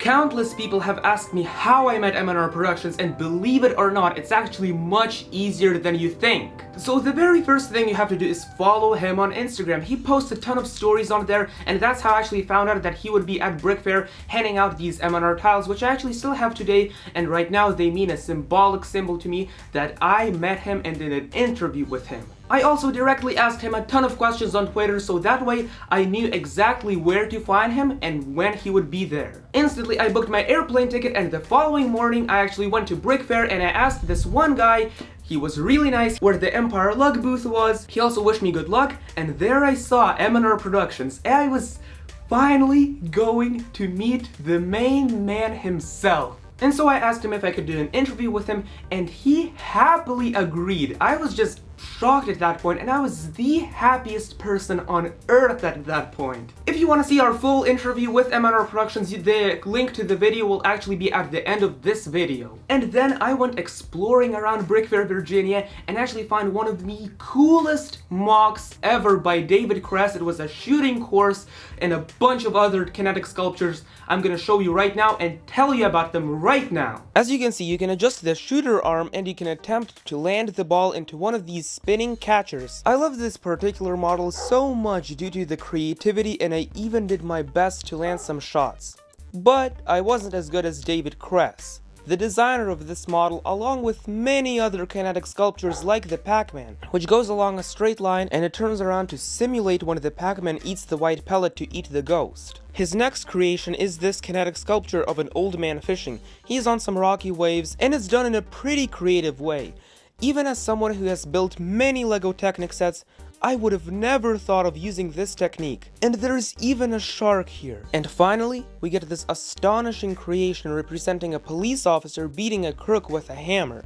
Countless people have asked me how I met MandRproductions, and believe it or not, it's actually much easier than you think. So the very first thing you have to do is follow him on Instagram. He posts a ton of stories on there, and that's how I actually found out that he would be at BrickFair handing out these MandR tiles, which I actually still have today, and right now they mean a symbolic symbol to me that I met him and did an interview with him. I also directly asked him a ton of questions on Twitter, so that way I knew exactly where to find him and when he would be there. Instantly I booked my airplane ticket, and the following morning I actually went to BrickFair and I asked this one guy. He was really nice, where the Empire Lug booth was. He also wished me good luck, and there I saw MandRproductions. I was finally going to meet the main man himself. And so I asked him if I could do an interview with him, and he happily agreed. I was just shocked at that point, and I was the happiest person on earth at that point. If you want to see our full interview with MandRproductions, the link to the video will actually be at the end of this video. And then I went exploring around BrickFair, Virginia, and actually found one of the coolest mocks ever by David Kress. It was a shooting course and a bunch of other kinetic sculptures. I'm gonna show you right now and tell you about them right now. As you can see, you can adjust the shooter arm and you can attempt to land the ball into one of these spinning catchers. I love this particular model so much due to the creativity, and I even did my best to land some shots. But I wasn't as good as David Kress, the designer of this model, along with many other kinetic sculptures like the Pac-Man, which goes along a straight line and it turns around to simulate when the Pac-Man eats the white pellet to eat the ghost. His next creation is this kinetic sculpture of an old man fishing. He's on some rocky waves, and it's done in a pretty creative way. Even as someone who has built many LEGO Technic sets, I would have never thought of using this technique. And there's even a shark here. And finally, we get this astonishing creation representing a police officer beating a crook with a hammer.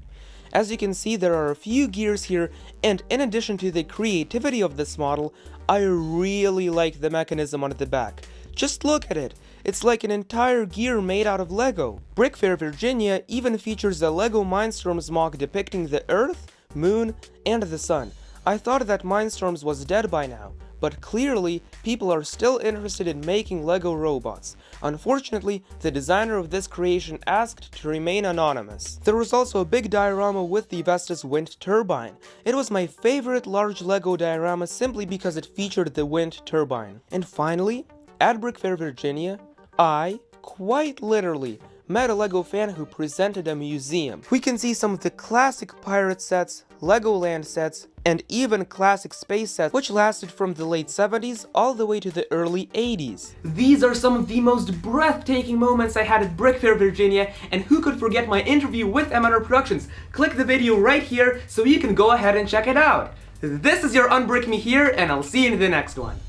As you can see, there are a few gears here, and in addition to the creativity of this model, I really like the mechanism on the back. Just look at it. It's like an entire gear made out of Lego. BrickFair Virginia even features a Lego Mindstorms mock depicting the Earth, Moon, and the Sun. I thought that Mindstorms was dead by now, but clearly people are still interested in making Lego robots. Unfortunately, the designer of this creation asked to remain anonymous. There was also a big diorama with the Vestas wind turbine. It was my favorite large Lego diorama simply because it featured the wind turbine. And finally, at BrickFair Virginia, I, quite literally, met a LEGO fan who presented a museum. We can see some of the classic pirate sets, Legoland sets, and even classic space sets, which lasted from the late 70s all the way to the early 80s. These are some of the most breathtaking moments I had at BrickFair Virginia, and who could forget my interview with MandRproductions? Click the video right here so you can go ahead and check it out. This is your Unbrick Me here, and I'll see you in the next one.